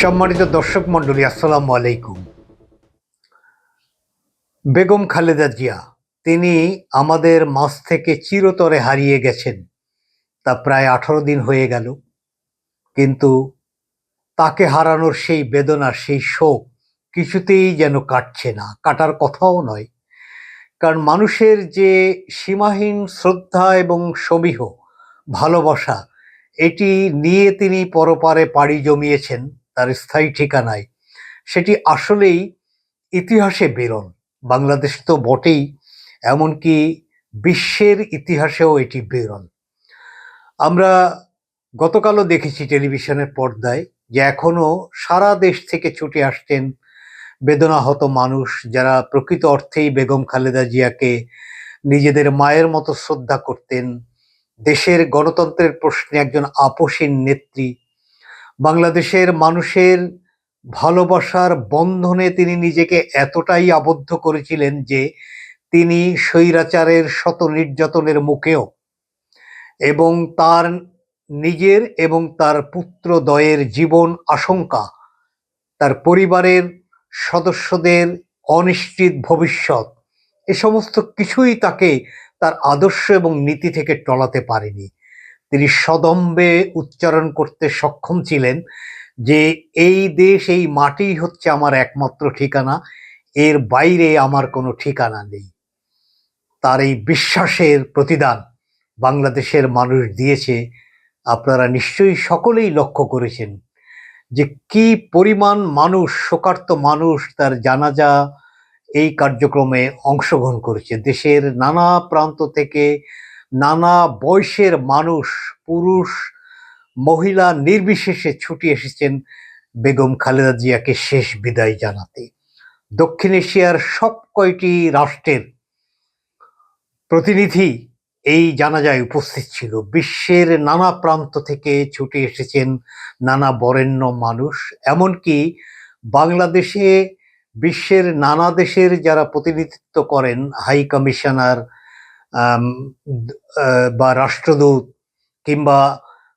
সম্মানিত দর্শক মণ্ডলী, আসসালামু আলাইকুম। বেগম খালেদা জিয়া তিনি আমাদের মাঝ থেকে চিরতরে হারিয়ে গেছেন। তা প্রায় 18 দিন হয়ে গেল, কিন্তু তাকে হারানোর সেই বেদনা, সেই শোক কিছুতেই যেন কাটছে না, কাটার কথাও নয়। কারণ মানুষের যে সীমাহীন শ্রদ্ধা এবং সমীহ ভালোবাসা, এটি নিয়ে তিনি পরপারে পাড়ি জমিয়েছেন তার স্থায়ী ঠিকানায়, সেটি আসলেই ইতিহাসে বিরল। বাংলাদেশ তো বটেই, এমনকি বিশ্বের ইতিহাসেও এটি বিরল। আমরা গতকালও দেখেছি টেলিভিশনের পর্দায় যে এখনো সারা দেশ থেকে ছুটে আসছেন বেদনাহত মানুষ, যারা প্রকৃত অর্থেই বেগম খালেদা জিয়াকে নিজেদের মায়ের মতো শ্রদ্ধা করতেন। দেশের গণতন্ত্রের প্রশ্নে একজন আপোষহীন নেত্রী, বাংলাদেশের মানুষের ভালোবাসার বন্ধনে তিনি নিজেকে এতটাই আবদ্ধ করেছিলেন যে তিনি স্বৈরাচারের শত নির্যাতনের মুখেও এবং তার নিজের এবং তার পুত্রদ্বয়ের জীবন আশঙ্কা, তার পরিবারের সদস্যদের অনিশ্চিত ভবিষ্যৎ, এ সমস্ত কিছুই তাকে তার আদর্শ এবং নীতি থেকে টলাতে পারেনি। তিনি সদম্বে উচ্চারণ করতে সক্ষম ছিলেন যে এই দেশ, এই মাটি হচ্ছে আমার একমাত্র ঠিকানা, এর বাইরে আমার কোনো ঠিকানা নেই। তার এই বিশ্বাসের প্রতিদান বাংলাদেশের মানুষ দিয়েছে। আপনারা নিশ্চয়ই সকলেই লক্ষ্য করেছেন যে কি পরিমাণ মানুষ, শোকার্ত মানুষ তার জানাজা এই কার্যক্রমে অংশগ্রহণ করেছে। দেশের নানা প্রান্ত থেকে নানা বয়সের মানুষ, পুরুষ মহিলা নির্বিশেষে ছুটে এসেছেন বেগম খালেদা জিয়াকে শেষ বিদায় জানাতে। দক্ষিণ এশিয়ার সব কয়টি রাষ্ট্রের প্রতিনিধি এই জানাজায় উপস্থিত ছিল। বিশ্বের নানা প্রান্ত থেকে ছুটে এসেছেন নানা বরেণ্য মানুষ। এমনকি বাংলাদেশে বিশ্বের নানা দেশের যারা প্রতিনিধিত্ব করেন, হাই কমিশনার বা রাষ্ট্রদূত, কিংবা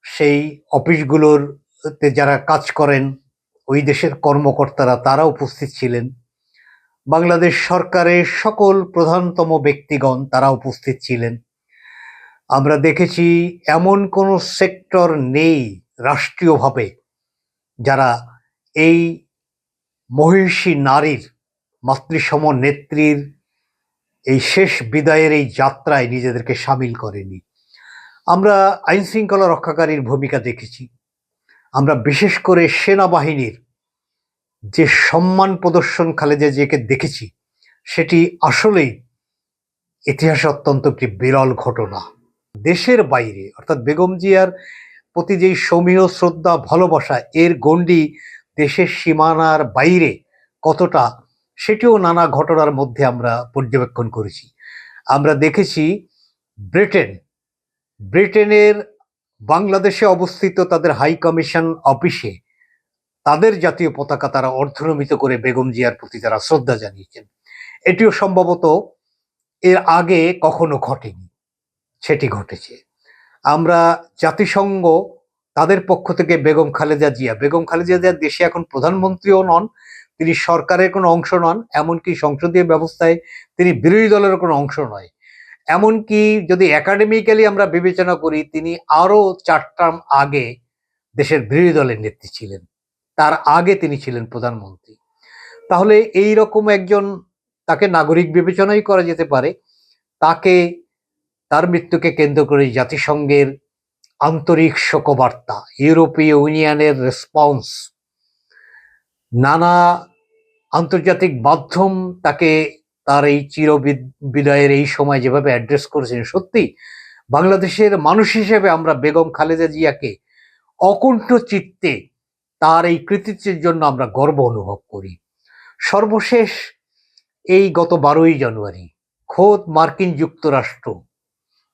সেই অফিসগুলোতে যারা কাজ করেন ওই দেশের কর্মকর্তারা, তারা উপস্থিত ছিলেন। বাংলাদেশ সরকারের সকল প্রধানতম ব্যক্তিগণ তারা উপস্থিত ছিলেন। আমরা দেখেছি এমন কোনো সেক্টর নেই রাষ্ট্রীয়ভাবে যারা এই মহিষী নারীর, মাতৃসম নেত্রীর এই শেষ বিদায়ের এই যাত্রায় নিজেদেরকে সামিল করেনি। আমরা আইন শৃঙ্খলা রক্ষাকারীর ভূমিকা দেখেছি। আমরা বিশেষ করে সেনাবাহিনীর যে সম্মান প্রদর্শন খালেদা জিয়াকে দেখেছি, সেটি আসলেই ইতিহাসে অত্যন্ত একটি বিরল ঘটনা। দেশের বাইরে অর্থাৎ বেগম জিয়ার প্রতি যেই সমীহ শ্রদ্ধা ভালোবাসা, এর গণ্ডি দেশের সীমানার বাইরে কতটা, সেটিও নানা ঘটনার মধ্যে আমরা পর্যবেক্ষণ করেছি। আমরা দেখেছি ব্রিটেনের বাংলাদেশে অবস্থিত তাদের হাই কমিশন অফিসে তাদের জাতীয় পতাকা তারা অর্ধনমিত করে বেগম জিয়ার প্রতি তারা শ্রদ্ধা জানিয়েছেন। এটিও সম্ভবত এর আগে কখনো ঘটেনি, সেটি ঘটেছে। আমরা জাতিসংঘ তাদের পক্ষ থেকে বেগম খালেদা জিয়া দেশে এখন প্রধানমন্ত্রীও নন, তিনি সরকারের কোনো অংশ নন, এমনকি সংসদীয় ব্যবস্থায় তিনি বিরোধী দলের কোনো অংশ নয়। এমনকি যদি একাডেমিক্যালি আমরা বিবেচনা করি, তিনি আরো 4 টার্ম আগে দেশের বিরোধী দলের নেত্রী ছিলেন, তার আগে তিনি ছিলেন প্রধানমন্ত্রী। তাহলে এই রকম একজন, তাকে নাগরিক বিবেচনাই করা যেতে পারে। তাকে, তার মৃত্যুকে কেন্দ্র করে জাতিসংঘের আন্তরিক শোকবার্তা, ইউরোপীয় ইউনিয়নের রেসপন্স, নানা আন্তর্জাতিক মাধ্যম তাকে তার এই বিদায়ের এই সময় যেভাবে অ্যাড্রেস করেছেন, সত্যি বাংলাদেশের মানুষ হিসেবে আমরা বেগম খালেদা জিয়াকে অকুণ্ঠ চিত্তে তার এই কৃতিত্বের জন্য আমরা গর্ব অনুভব করি। সর্বশেষ এই গত 12ই জানুয়ারি খোদ মার্কিন যুক্তরাষ্ট্র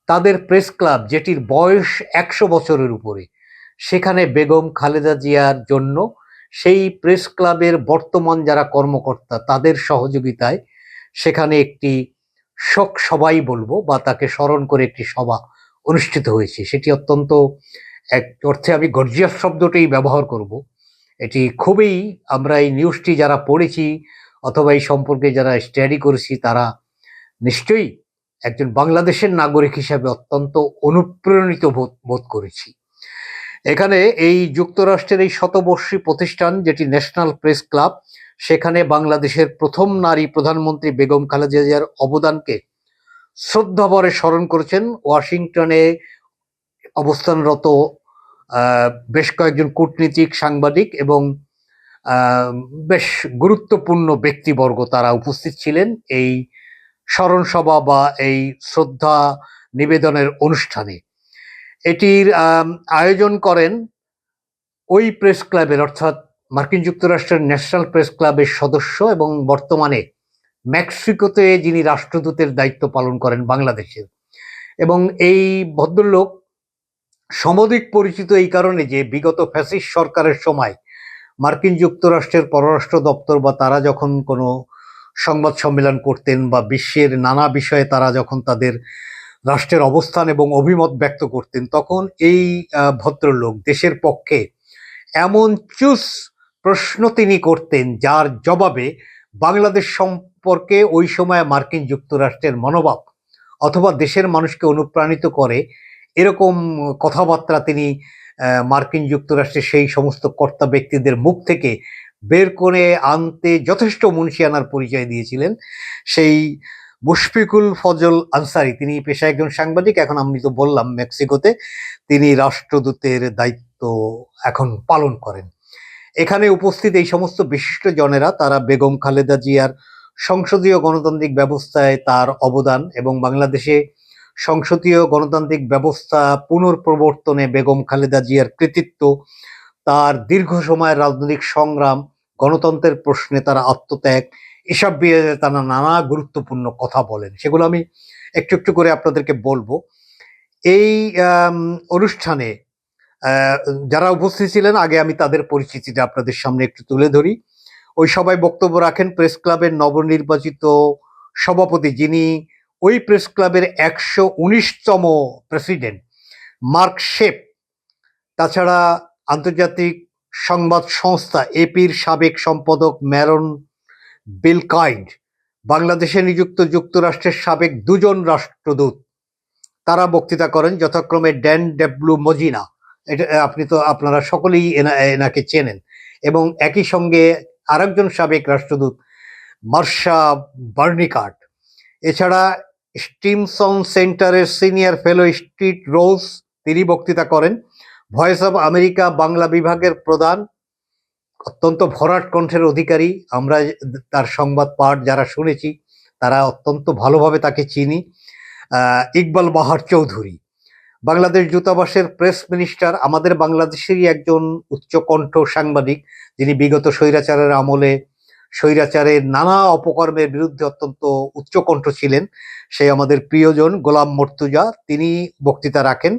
তাদের প্রেস ক্লাব, যেটির বয়স 100 বছরের উপরে, সেখানে বেগম খালেদা জিয়ার জন্য সেই প্রেস ক্লাবের বর্তমান যারা কর্মকর্তা তাদের সহযোগিতায় সেখানে একটি শোক সভাই বলবো, বা তাকে স্মরণ করে একটি সভা অনুষ্ঠিত হয়েছে। সেটি অত্যন্ত, এক অর্থে আমি গর্জিয়াস শব্দটাই ব্যবহার করব, এটি খুবই, আমরা এই নিউজটি যারা পড়েছি অথবা এই সম্পর্কে যারা স্টাডি করেছি তারা নিশ্চয়ই একজন বাংলাদেশের নাগরিক হিসাবে অত্যন্ত অনুপ্রাণিত বোধ করেছি। এখানে এই যুক্তরাষ্ট্রের এই শতবর্ষী প্রতিষ্ঠান যেটি ন্যাশনাল প্রেস ক্লাব, সেখানে বাংলাদেশের প্রথম নারী প্রধানমন্ত্রী বেগম খালেদা জিয়ার অবদানকে শ্রদ্ধাভরে স্মরণ করেছেন ওয়াশিংটনে অবস্থানরত বেশ কয়েকজন কূটনীতিক, সাংবাদিক এবং বেশ গুরুত্বপূর্ণ ব্যক্তিবর্গ তারা উপস্থিত ছিলেন এই স্মরণ সভা বা এই শ্রদ্ধা নিবেদনের অনুষ্ঠানে। এটির আয়োজন করেন ওই প্রেস ক্লাবের, অর্থাৎ মার্কিন যুক্তরাষ্ট্রের ন্যাশনাল প্রেস ক্লাবের সদস্য এবং বর্তমানে মেক্সিকোতে যিনি রাষ্ট্রদূতের দায়িত্ব পালন করেন বাংলাদেশের। এবং এই ভদ্রলোক সমধিক পরিচিত এই কারণে যে বিগত ফ্যাসিস্ট সরকারের সময় মার্কিন যুক্তরাষ্ট্রের পররাষ্ট্র দপ্তর বা তারা যখন কোনো সংবাদ সম্মেলন করতেন বা বিশ্বের নানা বিষয়ে তারা যখন তাদের রাষ্ট্রের অবস্থান এবং অভিমত ব্যক্ত করতেন, তখন এই ভদ্রলোক দেশের পক্ষে এমন চুস প্রশ্ন তিনি করতেন যার জবাবে বাংলাদেশ সম্পর্কে ওই সময় মার্কিন যুক্তরাষ্ট্রের মনোভাব অথবা দেশের মানুষকে অনুপ্রাণিত করে এরকম কথাবার্তা তিনি মার্কিন যুক্তরাষ্ট্রের সেই সমস্ত কর্তা ব্যক্তিদের মুখ থেকে বের করে আনতে যথেষ্ট মুনশিয়ানার পরিচয় দিয়েছিলেন। সেই মুশফিকুল ফজল আনসারী, তিনি পেশায় একজন সাংবাদিক, এখন আমি তো বললাম মেক্সিকোতে তিনি রাষ্ট্রদূতের দায়িত্ব এখন পালন করেন। এখানে উপস্থিত এই সমস্ত বিশিষ্ট জনেরা তারা বেগম খালেদা জিয়ার সংসদীয় গণতান্ত্রিক ব্যবস্থায় তার অবদান এবং বাংলাদেশে সংসদীয় গণতান্ত্রিক ব্যবস্থা পুনঃপ্রবর্তনে বেগম খালেদা জিয়ার কৃতিত্ব, তার দীর্ঘ সময়ের রাজনৈতিক সংগ্রাম, গণতন্ত্রের প্রশ্নে তার আত্মত্যাগ, এসব বিষয়ে তারা নানা গুরুত্বপূর্ণ কথা বলেন। সেগুলো আমি একটু একটু করে আপনাদেরকে বলবো। এই অনুষ্ঠানে যারা উপস্থিত ছিলেন আগে আমি তাদের পরিচিতিটা আপনাদের সামনে একটু তুলে ধরি। ওই সবাই বক্তব্য রাখেন প্রেস ক্লাবের নবনির্বাচিত সভাপতি, যিনি ওই প্রেস ক্লাবের 119তম প্রেসিডেন্ট মার্ক শেপ, তাছাড়া আন্তর্জাতিক সংবাদ সংস্থা এপির সাবেক সম্পাদক ম্যারন বিলকাইন্ড, বাংলাদেশে নিযুক্ত যুক্তরাষ্ট্রের সাবেক দুজন রাষ্ট্রদূত, তারা বক্তৃতা করেন যথাক্রমে ড্যান ডেব্লু মজিনা, এটা আপনারা সকলেই এনাকে চেনেন, এবং একই সঙ্গে আরেকজন সাবেক রাষ্ট্রদূত মার্শা বার্নিকাট। এছাড়া স্টিমসন সেন্টারের সিনিয়র ফেলো স্ট্রিট রোজ, তিনি বক্তৃতা করেন। ভয়েস অব আমেরিকা বাংলা বিভাগের প্রধান, অত্যন্ত ভরাট কণ্ঠের অধিকারী, আমরা তার সংবাদ পাঠ যারা শুনেছি তারা অত্যন্ত ভালোভাবে তাকে চিনি, ইকবাল বাহার চৌধুরী। বাংলাদেশ দূতাবাসের প্রেস মিনিস্টার, আমাদের বাংলাদেশেরই একজন উচ্চকণ্ঠ সাংবাদিক, যিনি বিগত স্বৈরাচারের আমলে স্বৈরাচারের নানা অপকর্মের বিরুদ্ধে অত্যন্ত উচ্চকণ্ঠ ছিলেন, সেই আমাদের প্রিয়জন গোলাম মর্তুজা, তিনি বক্তৃতা রাখেন।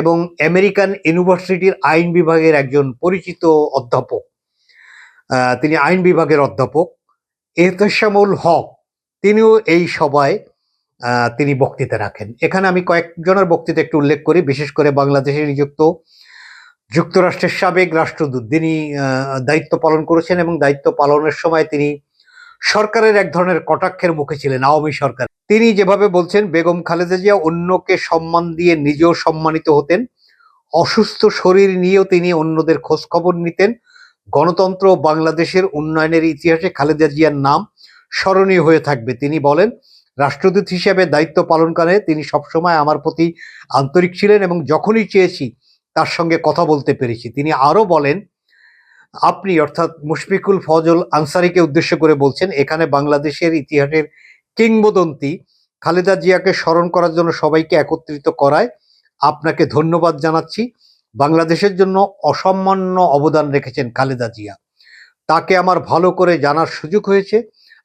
এবং আমেরিকান ইউনিভার্সিটির আইন বিভাগের একজন পরিচিত অধ্যাপক, তিনি আইন বিভাগের অধ্যাপক এহতেশামুল হক, তিনিও এই সভায় তিনি বক্তৃতা রাখেন। এখানে আমি কয়েকজনের বক্তৃতা একটু উল্লেখ করি, বিশেষ করে বাংলাদেশে নিযুক্ত যুক্তরাষ্ট্রের সাবেক রাষ্ট্রদূত, তিনি দায়িত্ব পালন করেছেন এবং দায়িত্ব পালনের সময় তিনি সরকারের এক ধরনের কটাক্ষের মুখে ছিলেন, আওয়ামী সরকার। তিনি যেভাবে বলছেন, বেগম খালেদা জিয়া অন্যকে সম্মান দিয়ে নিজেও সম্মানিত হতেন, অসুস্থ শরীর নিয়েও তিনি অন্যদের খোঁজ খবর নিতেন। গণতন্ত্র বাংলাদেশের উন্নয়নের ইতিহাসে খালেদা জিয়ার নাম স্মরণীয় হয়ে থাকবে। তিনি বলেন, রাষ্ট্রদূত হিসেবে দায়িত্ব পালনকালে তিনি সবসময় আমার প্রতি আন্তরিক ছিলেন এবং যখনই চেয়েছি তার সঙ্গে কথা বলতে পেরেছি। তিনি আরো বলেন, আপনি অর্থাৎ মুশফিকুল ফজল আনসারীকে উদ্দেশ্য করে বলছেন, এখানে বাংলাদেশের ইতিহাসের কিংবদন্তি খালেদা জিয়াকে স্মরণ করার জন্য সবাইকে একত্রিত করায় আপনাকে ধন্যবাদ জানাচ্ছি। বাংলাদেশের জন্য অসামান্য অবদান রেখেছেন খালেদা জিয়া, তাকে আমার ভালো করে জানার সুযোগ হয়েছে।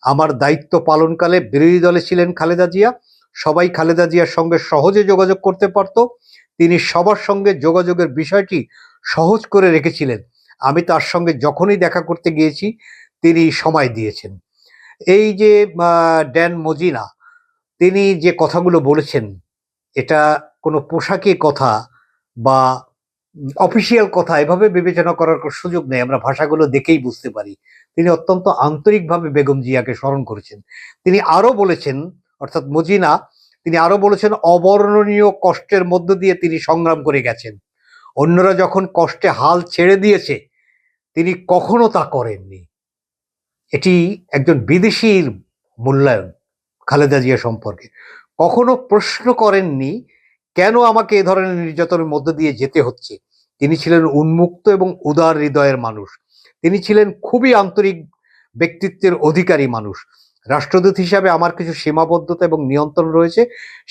আমার দায়িত্ব পালনকালে বিরোধী দলে ছিলেন খালেদা জিয়া, সবাই খালেদা জিয়ার সঙ্গে সহজে যোগাযোগ করতে পারত, তিনি সবার সঙ্গে যোগাযোগের বিষয়টি সহজ করে রেখেছিলেন। আমি তার সঙ্গে যখনই দেখা করতে গিয়েছি তিনি সময় দিয়েছেন। এই যে ড্যান মজিনা, তিনি যে কথাগুলো বলেছেন, এটা কোনো পোশাকি কথা বা অফিসিয়াল কথা এভাবে বিবেচনা করার কোনো সুযোগ নেই, আমরা ভাষাগুলো দেখেই বুঝতে পারি। তিনি অত্যন্ত আন্তরিকভাবে বেগম জিয়াকে স্মরণ করেছেন। তিনি আরো বলেছেন, অর্থাৎ মজিনা, তিনি আরো বলেছেন অবর্ণনীয় কষ্টের মধ্য দিয়ে তিনি সংগ্রাম করে গেছেন। অন্যরা যখন কষ্টে হাল ছেড়ে দিয়েছে তিনি কখনো তা করেননি। এটি একজন বিদেশির মূল্যায়ন খালেদা জিয়া সম্পর্কে। কখনো প্রশ্ন করেননি কেন আমাকে এ ধরনের নির্যাতনের মধ্য দিয়ে যেতে হচ্ছে। তিনি ছিলেন উন্মুক্ত এবং উদার হৃদয়ের মানুষ। তিনি ছিলেন খুবই আন্তরিক ব্যক্তিত্বের অধিকারী মানুষ। রাষ্ট্রদূত হিসাবে আমার কিছু সীমাবদ্ধতা এবং নিয়ন্ত্রণ রয়েছে,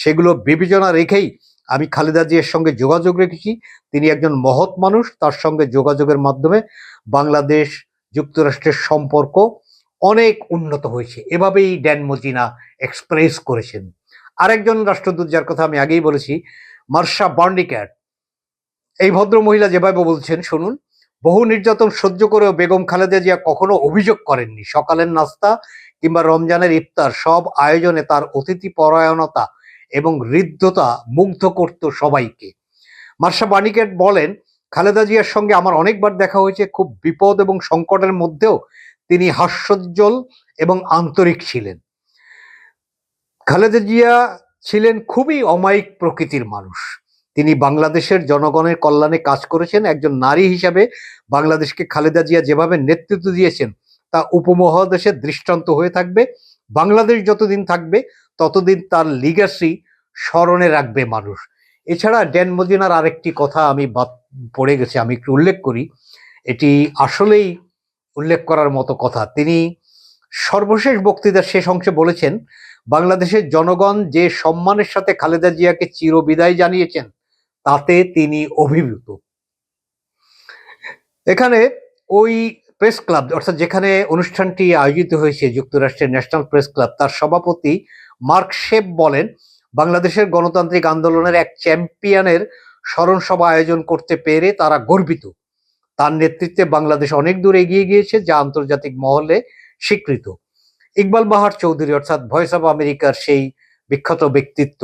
সেগুলো বিবেচনা রেখেই আমি খালেদা জিয়ার সঙ্গে যোগাযোগ রেখেছি। তিনি একজন মহৎ মানুষ, তার সঙ্গে যোগাযোগের মাধ্যমে বাংলাদেশ যুক্তরাষ্ট্রের সম্পর্ক অনেক উন্নত হয়েছে, এভাবেই ড্যান মজিনা এক্সপ্রেস করেছেন। আরেকজন রাষ্ট্রদূত যার কথা আমি আগেই বলেছি, মার্শা বার্নিক্যাট, এই ভদ্র মহিলা যেভাবে বলছেন শুনুন, বহু নির্যাতন সহ্য করেও বেগম খালেদা জিয়া কখনো অভিযোগ করেননি। সকালের নাস্তা কিংবা রমজানের ইফতার সব আয়োজনে তার অতিথি পরায়ণতা এবং হৃদ্যতা মুগ্ধ করত সবাইকে। মার্শা বার্নিক্যাট বলেন, খালেদা জিয়ার সঙ্গে আমার অনেকবার দেখা হয়েছে। খুব বিপদ এবং সংকটের মধ্যেও তিনি হাস্যোজ্জ্বল এবং আন্তরিক ছিলেন। খালেদা জিয়া ছিলেন খুবই অমায়িক প্রকৃতির মানুষ। তিনি বাংলাদেশের জনগণের কল্যাণে কাজ করেছেন। একজন নারী হিসাবে বাংলাদেশকে খালেদা জিয়া যেভাবে নেতৃত্ব দিয়েছেন তা উপমহাদেশের দৃষ্টান্ত হয়ে থাকবে। বাংলাদেশ যতদিন থাকবে ততদিন তার লিগ্যাসি স্মরণে রাখবে মানুষ। এছাড়া ড্যান মজিনার আরেকটি কথা আমি পড়ে গেছি, আমি একটু উল্লেখ করি। এটি আসলেই উল্লেখ করার মতো কথা। তিনি সর্বশেষ বক্তৃতার শেষ অংশে বলেছেন, বাংলাদেশের জনগণ যে সম্মানের সাথে খালেদা জিয়াকে চিরবিদায় জানিয়েছেন তাতে তিনি অভিভূত। এখানে ওই প্রেস ক্লাব, অর্থাৎ যেখানে অনুষ্ঠানটি আয়োজিত হয়েছে যুক্তরাষ্ট্রের ন্যাশনাল প্রেস ক্লাব, তার সভাপতি মার্ক শেপ বলেন, বাংলাদেশের গণতান্ত্রিক আন্দোলনের এক চ্যাম্পিয়নের স্মরণ সভা আয়োজন করতে পেরে তারা গর্বিত। তার নেতৃত্বে বাংলাদেশ অনেক দূর এগিয়ে গিয়েছে, যা আন্তর্জাতিক মহলে স্বীকৃত। ইকবাল বাহার চৌধুরী, অর্থাৎ ভয়েস অফ আমেরিকার সেই বিখ্যাত ব্যক্তিত্ব,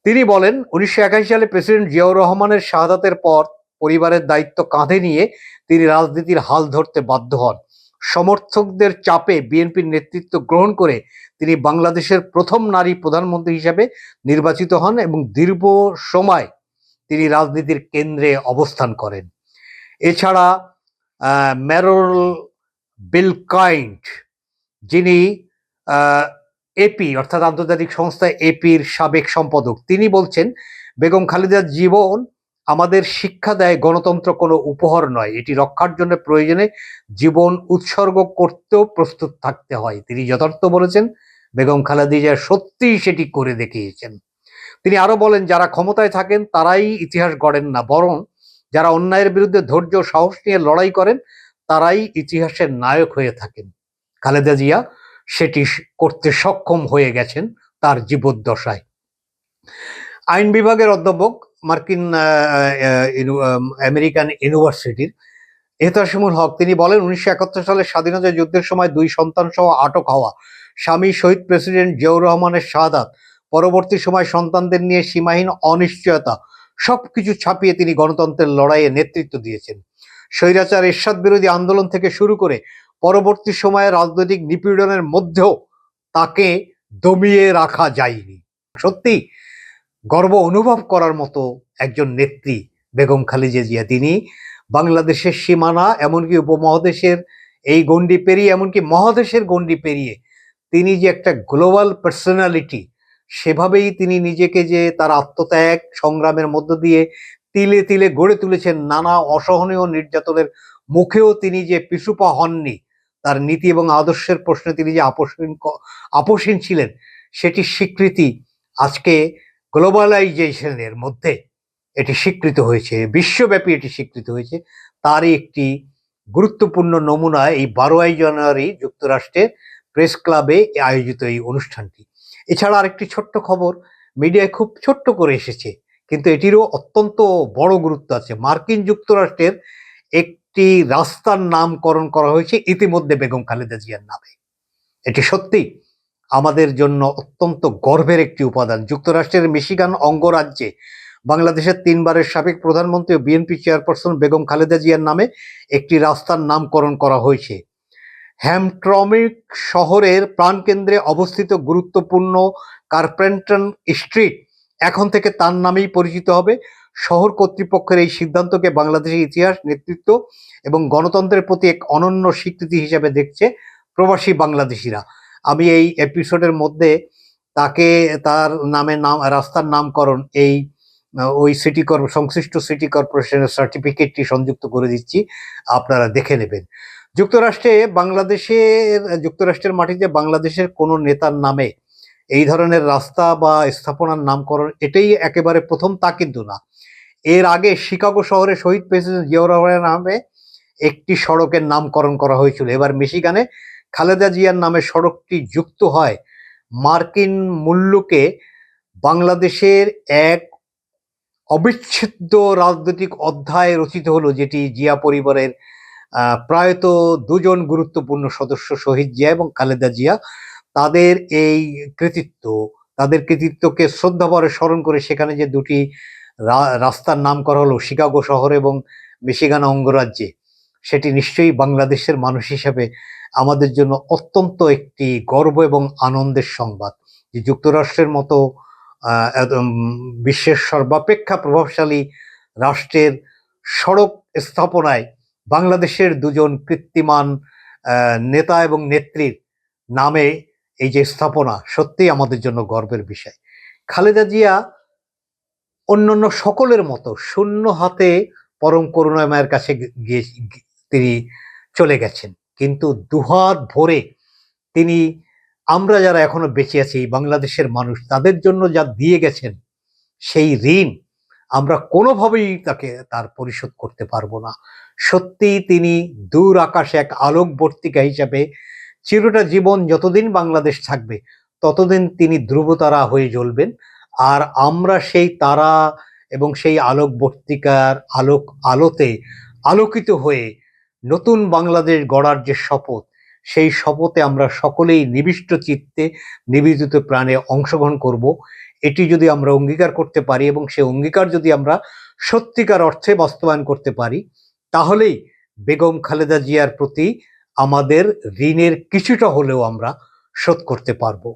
তিনি বলেন, 1981 সালে প্রেসিডেন্ট জিয়াউর রহমানের শাহাদাতের পর পরিবারের দায়িত্ব কাঁধে নিয়ে তিনি রাজনীতির হাল ধরতে বাধ্য হন। সমর্থকদের চাপে বিএনপির নেতৃত্ব গ্রহণ করে তিনি বাংলাদেশের প্রথম নারী প্রধানমন্ত্রী হিসেবে নির্বাচিত হন এবং দীর্ঘ সময় তিনি রাজনীতির কেন্দ্রে অবস্থান করেন। এছাড়া ম্যারল বিলকাইন্ড, যিনি এপি অর্থাৎ আন্তর্জাতিক সংস্থা এপির সাবেক সম্পাদক, তিনি বলছেন, বেগম খালেদার জীবন আমাদের শিক্ষা দেয় গণতন্ত্র কোনো উপহার নয়, এটি রক্ষার জন্য প্রয়োজনে জীবন উৎসর্গ করতেও প্রস্তুত থাকতে হয়। তিনি যথার্থ বলেছেন, বেগম খালেদা জিয়া সত্যিই সেটি করে দেখিয়েছেন। তিনি আরো বলেন, যারা ক্ষমতায় থাকেন তারাই ইতিহাস গড়েন না, বরং যারা অন্যায়ের বিরুদ্ধে ধৈর্য সাহস নিয়ে লড়াই করেন তারাই ইতিহাসের নায়ক হয়ে থাকেন। খালেদা জিয়া সেটি করতে সক্ষম হয়ে গেছেন তার জীবদ্দশায়। আইন বিভাগের অধ্যাপক, মার্কিন আমেরিকান ইউনিভার্সিটির এহতাসিমুল হক, তিনি বলেন, 1971 সালের স্বাধীনতা যুদ্ধের সময় 2 সন্তান সহ আটক হওয়া স্বামী শহীদ প্রেসিডেন্ট জিয়াউর রহমানের শাহাদাত, পরবর্তী সময় সন্তানদের নিয়ে সীমাহীন অনিশ্চয়তা, সবকিছু ছাপিয়ে তিনি গণতন্ত্রের লড়াইয়ে নেতৃত্ব দিয়েছেন। স্বৈরাচার এরশাদ বিরোধী আন্দোলন থেকে শুরু করে পরবর্তী সময়ে রাজনৈতিক নিপীড়নের মধ্যেও তাকে দমিয়ে রাখা যায়নি। সত্যি গর্ব অনুভব করার মতো একজন নেত্রী বেগম খালেদা জিয়া। তিনি বাংলাদেশের সীমানা, এমনকি উপমহাদেশের এই গণ্ডি পেরিয়ে, এমনকি মহাদেশের গণ্ডি পেরিয়ে তিনি যে একটা গ্লোবাল পার্সোনালিটি, সেভাবেই তিনি নিজেকে যে তার আত্মত্যাগ সংগ্রামের মধ্য দিয়ে তিলে তিলে গড়ে তুলেছেন, নানা অসহনীয় নির্যাতনের মুখেও তিনি যে পিছুপা হননি, তার নীতি এবং আদর্শের প্রশ্নে তিনি যে আপোষহীন ছিলেন, সেটির স্বীকৃতি আজকে গ্লোবালাইজেশনের মধ্যে এটি স্বীকৃত হয়েছে, বিশ্বব্যাপী এটি স্বীকৃত হয়েছে। তারই একটি গুরুত্বপূর্ণ নমুনা এই 12ই জানুয়ারি যুক্তরাষ্ট্রের প্রেস ক্লাবে আয়োজিত এই অনুষ্ঠানটি। এছাড়া আরেকটি ছোট্ট খবর মিডিয়ায় খুব ছোট্ট করে এসেছে, কিন্তু এটিরও অত্যন্ত বড় গুরুত্ব আছে। মার্কিন যুক্তরাষ্ট্রের একটি রাস্তার নামকরণ করা হয়েছে ইতিমধ্যে বেগম খালেদা জিয়ার নামে। এটি সত্যি আমাদের জন্য অত্যন্ত গর্বের একটি উপাদান। যুক্তরাষ্ট্রের মিশিগান অঙ্গরাজ্যে বাংলাদেশের 3বারের সাবেক প্রধানমন্ত্রী ও বিএনপি চেয়ারপারসন বেগম খালেদা জিয়ার নামে একটি রাস্তার নামকরণ করা হয়েছে। হ্যামট্রমিক শহরের প্রাণকেন্দ্রে অবস্থিত গুরুত্বপূর্ণ কার্পেন্টন স্ট্রিট এখন থেকে তার নামেই পরিচিত হবে। শহর কর্তৃপক্ষের এই সিদ্ধান্তকে বাংলাদেশের ইতিহাস, নেতৃত্ব এবং গণতন্ত্রের প্রতি এক অনন্য স্বীকৃতি হিসেবে দেখছে প্রবাসী বাংলাদেশিরা। আমি এই এপিসোডের মধ্যে তার রাস্তার নামকরণ ওই সংশ্লিষ্ট সিটি কর্পোরেশনের সার্টিফিকেটটি সংযুক্ত করে দিচ্ছি, আপনারা দেখে নেবেন। যুক্তরাষ্ট্রের মাটিতে বাংলাদেশের কোনো নেতার নামে এই ধরনের রাস্তা বা স্থাপনার নামকরণ এটাই একেবারে প্রথম তা কিন্তু না। এর আগে শিকাগো শহরে শহীদ প্রেসিডেন্ট জিয়াউর রহমানের নামে একটি সড়কের নামকরণ করা হয়েছিল। এবার মিশিগানে খালেদা জিয়ার নামে সড়কটি যুক্ত হয় মার্কিন মূল্যকে বাংলাদেশের এক অবিচ্ছেদ্য রাজনৈতিক অধ্যায় রচিত হলো, যেটি জিয়া পরিবারের প্রায়ত দুজন গুরুত্বপূর্ণ সদস্য শহীদ জিয়া এবং খালেদা জিয়া তাদের কৃতিত্বকে শ্রদ্ধাভরে স্মরণ করে সেখানে যে দুটি রাস্তার নাম করা হলো শিকাগো শহর এবং মিশিগান অঙ্গরাজ্যে, সেটি নিশ্চয়ই বাংলাদেশের মানুষ হিসেবে আমাদের জন্য অত্যন্ত একটি গর্ব এবং আনন্দের সংবাদ যে যুক্তরাষ্ট্রের মতো বিশ্বের সর্বাপেক্ষা প্রভাবশালী রাষ্ট্রের সড়ক স্থাপনায় বাংলাদেশের দুজন কীর্তিমান নেতা এবং নেত্রীর নামে এই যে স্থাপনা সত্যিই আমাদের জন্য গর্বের বিষয়। খালেদা জিয়া অন্যান্য সকলের মতো শূন্য হাতে পরম করুণাময়ের কাছে গিয়ে তিনি চলে গেছেন, কিন্তু দুহাত ভরে তিনি আমরা যারা এখনো বেঁচে আছি বাংলাদেশের মানুষ তাদের জন্য যা দিয়ে গেছেন সেই ঋণ আমরা কোনোভাবেই তার পরিশোধ করতে পারবো না। সত্যি তিনি দূর আকাশে এক আলোকবর্তিকা হিসাবে চিরটা জীবন যতদিন বাংলাদেশ থাকবে ততদিন তিনি ধ্রুবতারা হয়ে জ্বলবেন। আর আমরা সেই তারা এবং সেই আলোকবর্তিকার আলোতে আলোকিত হয়ে নতুন বাংলাদেশ গড়ার যে শপথ, সেই শপথে আমরা সকলেই নিবিষ্ট চিত্তে নিবেদিত প্রাণে অংশগ্রহণ করব। এটি যদি আমরা অঙ্গীকার করতে পারি এবং সেই অঙ্গীকার যদি আমরা সত্যিকার অর্থে বাস্তবায়ন করতে পারি, তাহলেই বেগম খালেদা জিয়ার প্রতি আমাদের ঋণের কিছুটা হলেও আমরা শোধ করতে পারবো।